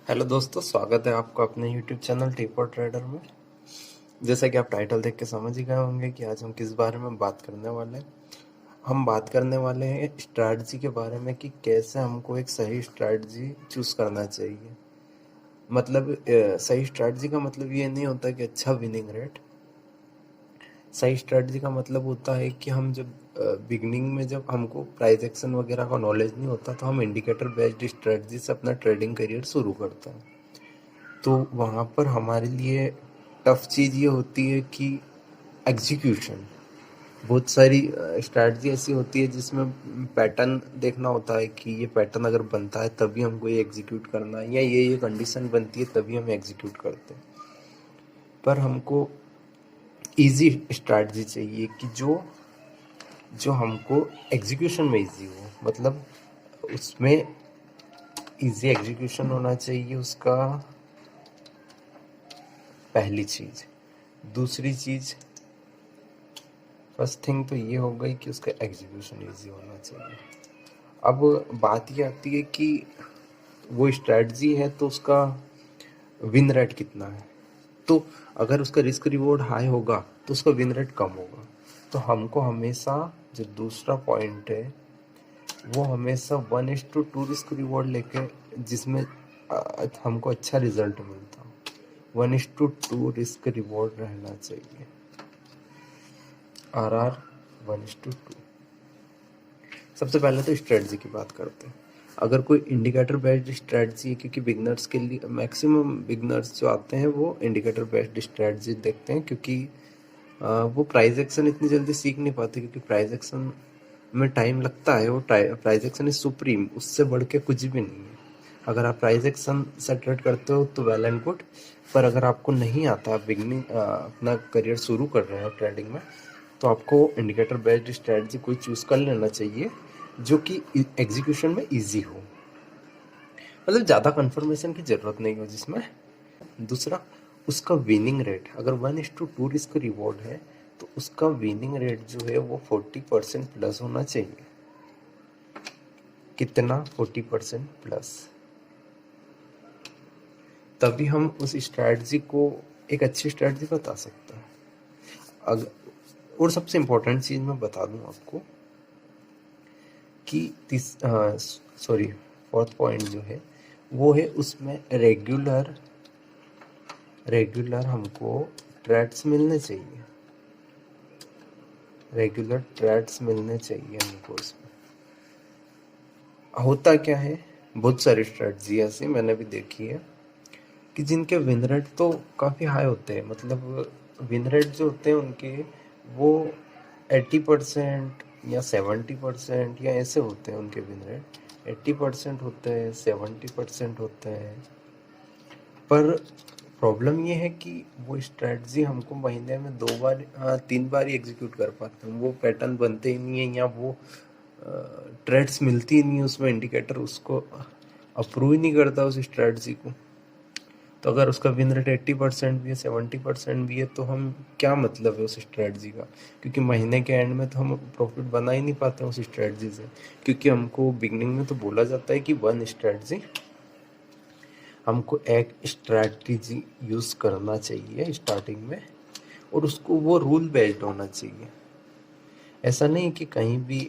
Hello दोस्तों, स्वागत है आपका अपने यूट्यूब चैनल टीपॉट ट्रेडर में। जैसा कि आप टाइटल देख के समझ ही गए होंगे कि आज हम किस बारे में बात करने वाले हैं। हम बात करने वाले हैं स्ट्रैटेजी के बारे में कि कैसे हमको एक सही स्ट्रैटेजी चूज करना चाहिए। मतलब सही स्ट्रैटेजी का मतलब ये नहीं होता कि अच्छा विनिंग रेट। सही स्ट्रैटेजी का मतलब होता है कि हम जब बिगनिंग में जब हमको प्राइस एक्शन वगैरह का नॉलेज नहीं होता तो हम इंडिकेटर बेस्ड स्ट्रैटेजी से अपना ट्रेडिंग करियर शुरू करते हैं। तो वहाँ पर हमारे लिए टफ चीज़ ये होती है कि एग्जीक्यूशन। बहुत सारी स्ट्रैटेजी ऐसी होती है जिसमें पैटर्न देखना होता है कि ये पैटर्न अगर बनता है तभी हमको ये एग्जीक्यूट करना है, या ये कंडीशन बनती है तभी हम एग्जीक्यूट करते हैं। पर हमको इजी स्ट्रैटेजी चाहिए कि जो जो हमको एग्जीक्यूशन में इजी हो। मतलब उसमें इजी एग्जीक्यूशन होना चाहिए उसका, पहली चीज़। दूसरी चीज़, फर्स्ट थिंग तो ये हो गई कि उसका एग्जीक्यूशन इजी होना चाहिए। अब बात ये आती है कि वो स्ट्रैटेजी है तो उसका विन रेट कितना है। तो अगर उसका रिस्क रिवॉर्ड हाई होगा तो उसका विन रेट कम होगा। तो हमको हमेशा जो दूसरा पॉइंट है वो हमेशा 1:2 रिस्क रिवॉर्ड लेके, जिसमें हमको अच्छा रिजल्ट मिलता। 1:2 रिस्क रिवॉर्ड रहना चाहिए। RR 1:2। सबसे पहले तो स्ट्रेटजी की बात करते हैं। अगर कोई इंडिकेटर बेस्ड स्ट्रेटजी है, क्योंकि बिगनर्स के लिए मैक्सिमम बिगनर्स जो आते हैं वो इंडिकेटर बेस्ड स्ट्रेटजी देखते हैं, क्योंकि वो प्राइस एक्शन इतनी जल्दी सीख नहीं पाते, क्योंकि प्राइस एक्शन में टाइम लगता है। वो प्राइस एक्शन इज सुप्रीम, उससे बढ़ के कुछ भी नहीं है। अगर आप प्राइस एक्शन से ट्रेड करते हो तो वेल एंड गुड, पर अगर आपको नहीं आता, बिगनिंग अपना करियर शुरू कर रहे हो ट्रेडिंग में, तो आपको इंडिकेटर बेस्ड स्ट्रेटजी कोई चूज़ कर लेना चाहिए जो कि एग्जीक्यूशन में इजी हो। मतलब ज़्यादा कंफर्मेशन की ज़रूरत नहीं हो जिसमें। दूसरा, उसका विनिंग रेट अगर 1:2 रिस्क रिवॉर्ड है तो उसका विनिंग रेट जो है वो 40% प्लस होना चाहिए। कितना? 40% प्लस। तभी हम उस स्ट्रैटेजी को एक अच्छी स्ट्रैटेजी बता सकते हैं। अगर और सबसे इम्पोर्टेंट चीज़ मैं बता दूं आपको कि सॉरी, फोर्थ पॉइंट जो है वो है उसमें रेगुलर हमको ट्रेड्स मिलने चाहिए। रेगुलर ट्रेड्स मिलने चाहिए हमको। उसमें होता क्या है, बहुत सारी स्ट्रेटजी ऐसी मैंने भी देखी है कि जिनके विन रेट तो काफ़ी हाई होते हैं। मतलब विन रेट जो होते हैं उनके वो 80% या 70% या ऐसे होते हैं उनके विन रेट। 80% होते हैं, 70% होते हैं। पर प्रॉब्लम ये है कि वो स्ट्रेटजी हमको महीने में 2 बार, हाँ 3 बार ही एग्जीक्यूट कर पाते हैं। वो पैटर्न बनते ही नहीं है, या वो ट्रेड्स मिलती ही नहीं है उसमें। इंडिकेटर उसको अप्रूव ही नहीं करता उस स्ट्रेटजी को। तो अगर उसका विन रेट 80% भी है, 70% भी है, तो हम क्या मतलब है उस स्ट्रेटजी का? क्योंकि महीने के एंड में तो हम प्रॉफिट बना ही नहीं पाते उस स्ट्रेटजी से। क्योंकि हमको बिगनिंग में तो बोला जाता है कि वन स्ट्रेटजी, हमको एक स्ट्रैटेजी यूज़ करना चाहिए स्टार्टिंग में, और उसको वो रूल बेस्ड होना चाहिए। ऐसा नहीं कि कहीं भी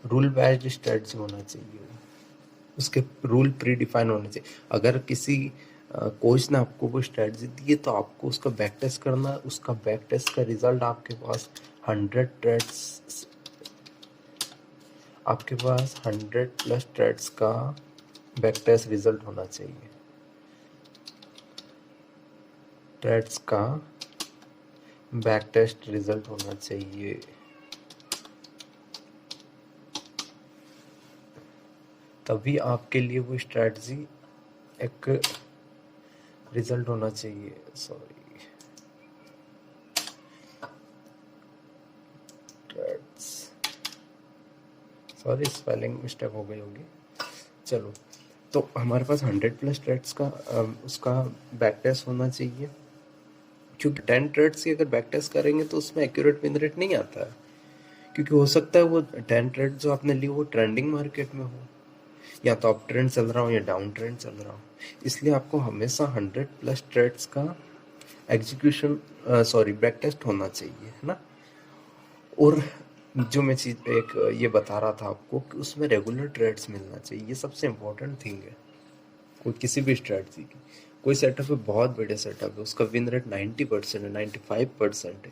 रूल बेस्ड स्ट्रैटेजी होना चाहिए। उसके रूल प्री डिफाइन होने चाहिए। अगर किसी कोच ने आपको कोई स्ट्रैटेजी दी है तो आपको उसका बैक टेस्ट करना है। उसका बैक टेस्ट का रिजल्ट आपके पास 100 ट्रेड्स, आपके पास 100+ ट्रेड्स का बैक टेस्ट रिजल्ट होना चाहिए। ट्रेड्स का बैक टेस्ट रिजल्ट होना चाहिए। तभी आपके लिए वो स्ट्रैटेजी एक रिजल्ट होना चाहिए। Sorry, trades, sorry spelling mistake हो गई होगी। चलो, तो हमारे पास 100+ ट्रेड्स का उसका बैक टेस्ट होना चाहिए। क्योंकि 10 ट्रेड्स की अगर बैक टेस्ट करेंगे तो उसमें एक्यूरेट विन रेट नहीं आता है। क्योंकि हो सकता है वो 10 ट्रेड जो आपने ली वो ट्रेंडिंग मार्केट में हो, या तो अप ट्रेंड चल रहा हो या डाउन ट्रेंड चल रहा हो। इसलिए आपको हमेशा 100+ ट्रेड्स का एग्जीक्यूशन बैक टेस्ट होना चाहिए, है ना। और जो मैं चीज़ एक ये बता रहा था आपको कि उसमें रेगुलर ट्रेड्स मिलना चाहिए, ये सबसे इम्पोर्टेंट थिंग है कोई किसी भी स्ट्रैटेजी की। कोई सेटअप है, बहुत बढ़िया सेटअप है, उसका विन रेट 90% है, 95% है,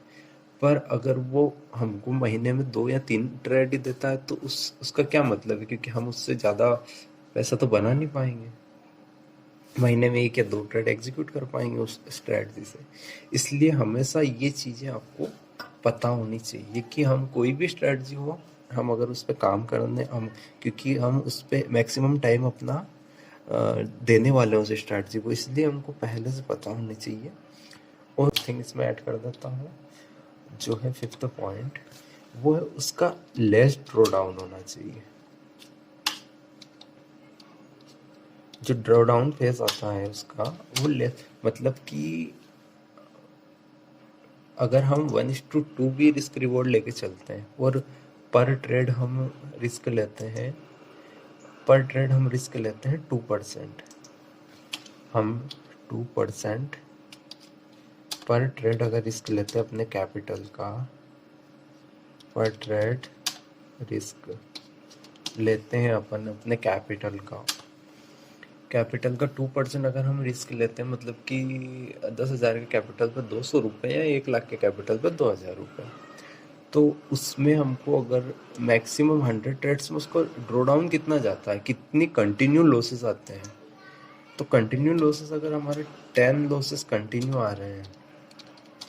पर अगर वो हमको महीने में 2 या 3 ट्रेड ही देता है तो उसका क्या मतलब है, क्योंकि हम उससे ज़्यादा पैसा तो बना नहीं पाएंगे, महीने में 1 या 2 ट्रेड एग्जीक्यूट कर पाएंगे उस स्ट्रैटेजी से। इसलिए हमेशा ये चीज़ें आपको पता होनी चाहिए कि हम कोई भी स्ट्रैटेजी हो, हम अगर उस पर काम करने हम, क्योंकि हम उस पर मैक्सिमम टाइम अपना देने वाले हैं उस स्ट्रैटेजी को, इसलिए हमको पहले से पता होनी चाहिए। और थिंग इसमें ऐड कर देता हूँ, जो है 5th पॉइंट, वो है उसका लेस ड्रॉ डाउन होना चाहिए। जो ड्रॉ डाउन फेज आता है उसका वो लेस, मतलब कि अगर हम 1:2 भी रिस्क रिवॉर्ड लेके चलते हैं और पर ट्रेड हम रिस्क लेते हैं, 2%, हम 2% पर ट्रेड अगर रिस्क लेते हैं अपने कैपिटल का, पर ट्रेड रिस्क लेते हैं अपन अपने कैपिटल का 2% अगर हम रिस्क लेते हैं, मतलब कि 10,000 के कैपिटल पर 200 रुपये या 1 लाख के कैपिटल पर 2,000 रुपये, तो उसमें हमको अगर मैक्सिमम 100 ट्रेड्स में उसको ड्रॉ डाउन कितना जाता है, कितनी कंटिन्यू लॉसेस आते हैं। तो कंटिन्यू लॉसेस अगर हमारे 10 लॉसेस कंटिन्यू आ रहे हैं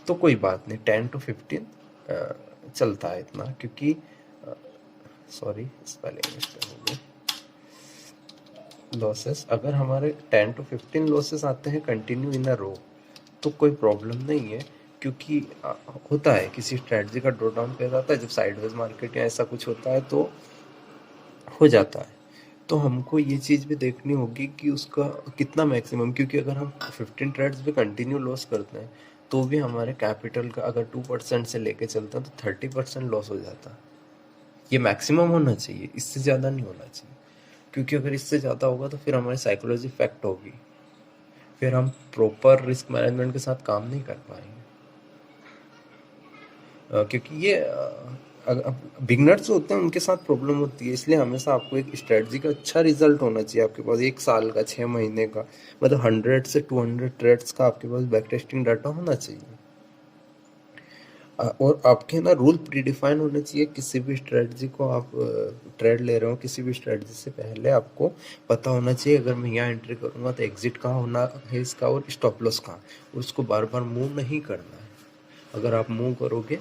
तो कोई बात नहीं, 10 to 15 चलता है इतना, क्योंकि स्पेलिंग मिस्टेक हो गई। लॉसेस अगर हमारे 10 to 15 लॉसेस आते हैं कंटिन्यू इन अ रो तो कोई प्रॉब्लम नहीं है, क्योंकि होता है किसी स्ट्रैटेजी का ड्रॉ डाउन फेज आता है, जब साइडवेज मार्केट या ऐसा कुछ होता है तो हो जाता है। तो हमको ये चीज़ भी देखनी होगी कि उसका कितना मैक्सिमम, क्योंकि अगर हम 15 ट्रेड्स भी कंटिन्यू लॉस करते हैं तो भी हमारे कैपिटल का अगर 2% से लेके चलते हैं तो 30% लॉस हो जाता है। ये मैक्सिमम होना चाहिए, इससे ज़्यादा नहीं होना चाहिए, क्योंकि अगर इससे ज़्यादा होगा तो फिर हमारी साइकोलॉजी इफेक्ट होगी, फिर हम प्रॉपर रिस्क मैनेजमेंट के साथ काम नहीं कर पाएंगे। क्योंकि ये बिगनर्स जो होते हैं उनके साथ प्रॉब्लम होती है, इसलिए हमेशा आपको एक स्ट्रेटजी का अच्छा रिजल्ट होना चाहिए आपके पास, 1 साल का, 6 महीने का, मतलब 100 से 200 ट्रेड्स का आपके पास बैक टेस्टिंग डाटा होना चाहिए। और आपके ना रूल प्रीडिफाइन होने चाहिए, किसी भी स्ट्रेटजी को आप ट्रेड ले रहे हो, किसी भी स्ट्रेटजी से पहले आपको पता होना चाहिए अगर मैं यहाँ एंट्री करूँगा तो एग्जिट कहाँ होना है इसका और स्टॉप लॉस कहाँ, और उसको बार बार मूव नहीं करना है। अगर आप मूव करोगे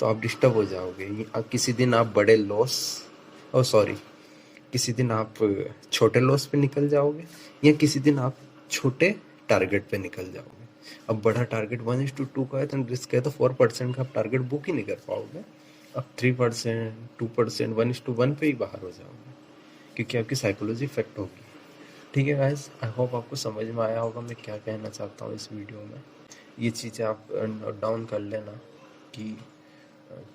तो आप डिस्टर्ब हो जाओगे, किसी दिन आप बड़े लॉस किसी दिन आप छोटे लॉस पे निकल जाओगे, या किसी दिन आप छोटे टारगेट पे निकल जाओगे। अब बड़ा टारगेट 1:2 का है तो रिस्क है, तो 4% का आप टारगेट बुक ही नहीं कर पाओगे, अब 3%, 2%, 1:1 पे ही बाहर हो जाओगे, क्योंकि आपकी साइकोलॉजी इफेक्ट होगी। ठीक है गाइस, आई होप आपको समझ में आया होगा मैं क्या कहना चाहता हूँ इस वीडियो में। ये चीज़ें आप नोट डाउन कर लेना कि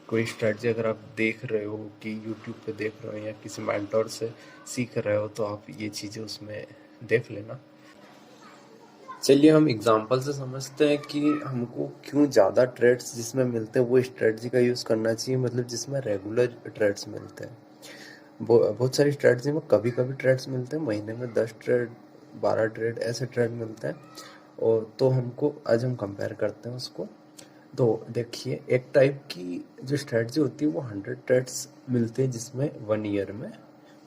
कोई स्ट्रेटजी अगर आप देख रहे हो कि यूट्यूब पे देख रहे हो या किसी मेंटर से सीख रहे हो तो आप ये चीज़ें उसमें देख लेना। चलिए हम एग्जांपल से समझते हैं कि हमको क्यों ज़्यादा ट्रेड्स जिसमें मिलते हैं वो स्ट्रेटजी का यूज़ करना चाहिए, मतलब जिसमें रेगुलर ट्रेड्स मिलते हैं। बहुत सारी स्ट्रेटजी में कभी कभी ट्रेड्स मिलते हैं, महीने में 10 ट्रेड, 12 ट्रेड ऐसे ट्रेड मिलते हैं। और तो हमको आज हम कंपेयर करते हैं उसको। तो देखिए, एक टाइप की जो स्ट्रेटजी होती है वो 100 ट्रेड्स मिलते हैं, जिसमें 1 ईयर में,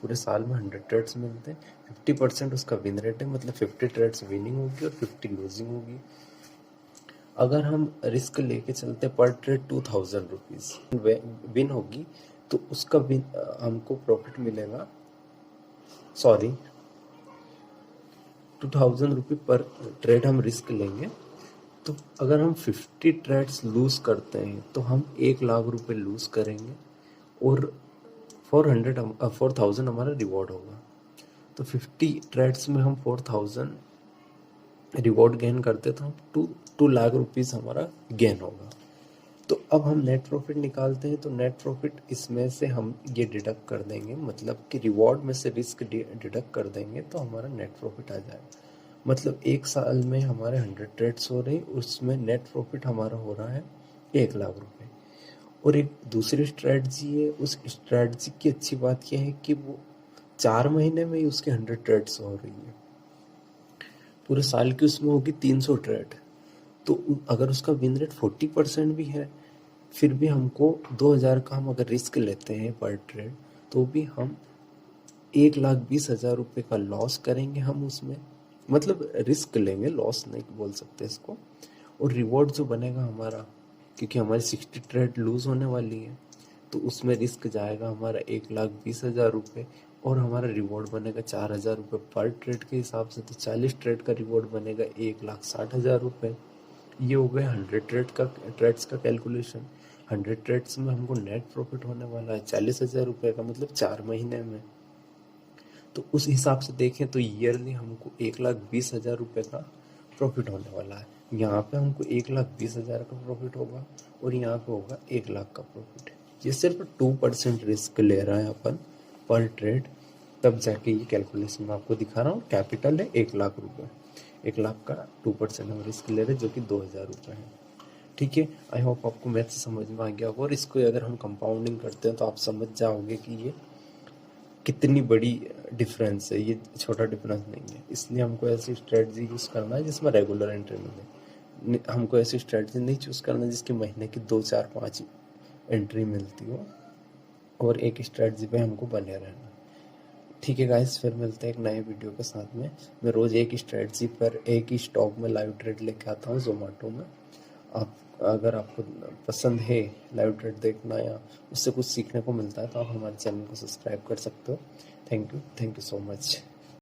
पूरे साल में 100 ट्रेड्स मिलते हैं। 50% उसका विन रेट है, मतलब 50 ट्रेड्स विनिंग होगी और 50 लूजिंग होगी। अगर हम रिस्क लेके चलते पर ट्रेड 2000 रुपीज़ विन होगी तो उसका विन हमको प्रॉफिट मिलेगा 2000 रुपये पर ट्रेड हम रिस्क लेंगे। तो अगर हम 50 ट्रेड्स लूज़ करते हैं तो हम 1 लाख रुपए लूज़ करेंगे और 4000 हमारा रिवॉर्ड होगा। तो 50 ट्रेड्स में हम 4000 रिवॉर्ड गेन करते तो हम 2 लाख रुपीज़ हमारा गेन होगा। तो अब हम नेट प्रॉफिट निकालते हैं, तो नेट प्रॉफिट इसमें से हम ये डिडक्ट कर देंगे, मतलब कि रिवॉर्ड में से रिस्क डिडक्ट कर देंगे तो हमारा नेट प्रॉफिट आ जाएगा। मतलब 1 साल में हमारे 100 ट्रेड्स हो रही, उसमें नेट प्रॉफिट हमारा हो रहा है 1 लाख रुपए। और एक दूसरी स्ट्रेटजी है, उस स्ट्रेटजी की अच्छी बात यह है कि वो 4 महीने में ही उसके 100 ट्रेड्स हो रही है। पूरे साल की उसमें होगी 300 ट्रेड। तो अगर उसका विन रेट 40% भी है, फिर भी हमको 2000 का हम अगर रिस्क लेते हैं पर ट्रेड, तो भी हम 1,20,000 रुपये का लॉस करेंगे हम उसमें। मतलब रिस्क लेंगे, लॉस नहीं बोल सकते इसको। और रिवॉर्ड जो बनेगा हमारा, क्योंकि हमारी 60 ट्रेड लूज होने वाली है, तो उसमें रिस्क जाएगा हमारा 1,20,000 रुपये, और हमारा रिवॉर्ड बनेगा 4,000 रुपये पर ट्रेड के हिसाब से। तो 40 ट्रेड का रिवॉर्ड बनेगा 1,60,000 रुपये। ये हो गया 100 ट्रेड्स का कैलकुलेशन। 100 ट्रेड्स में हमको नेट प्रॉफिट होने वाला है 40,000 रुपये का, मतलब 4 महीने में। तो उस हिसाब से देखें तो ईयरली हमको 1,20,000 रुपये का प्रॉफिट होने वाला है। यहाँ पे हमको 1,20,000 का प्रॉफिट होगा, और यहाँ पे होगा 1 लाख का प्रॉफिट। ये सिर्फ 2% रिस्क ले रहा है अपन पर ट्रेड, तब जाके ये कैलकुलेशन मैं आपको दिखा रहा हूँ। कैपिटल है 1 लाख रुपये, 1 लाख का 2% हम रिस्क ले रहे हैं, जो कि 2,000 रुपये है। ठीक है, आई होप आपको मैथ्स समझ में आ गया होगा। और इसको अगर हम कंपाउंडिंग करते हैं तो आप समझ जाओगे कि ये कितनी बड़ी डिफरेंस है, ये छोटा डिफरेंस नहीं है। इसलिए हमको ऐसी स्ट्रेटजी यूज़ करना है जिसमें रेगुलर एंट्री मिले। हमको ऐसी स्ट्रेटजी नहीं चूज़ करना जिसकी महीने की 2, 4, 5 एंट्री मिलती हो, और एक स्ट्रेटजी पे हमको बने रहना। ठीक है गाइस, फिर मिलते हैं एक नए वीडियो के साथ में। मैं रोज़ एक ही स्ट्रेटजी पर एक ही स्टॉक में लाइव ट्रेड लेके आता हूँ जोमेटो में। आप अगर आपको पसंद है लाइव ट्रेड देखना या उससे कुछ सीखने को मिलता है, तो आप हमारे चैनल को सब्सक्राइब कर सकते हो। Thank you so much.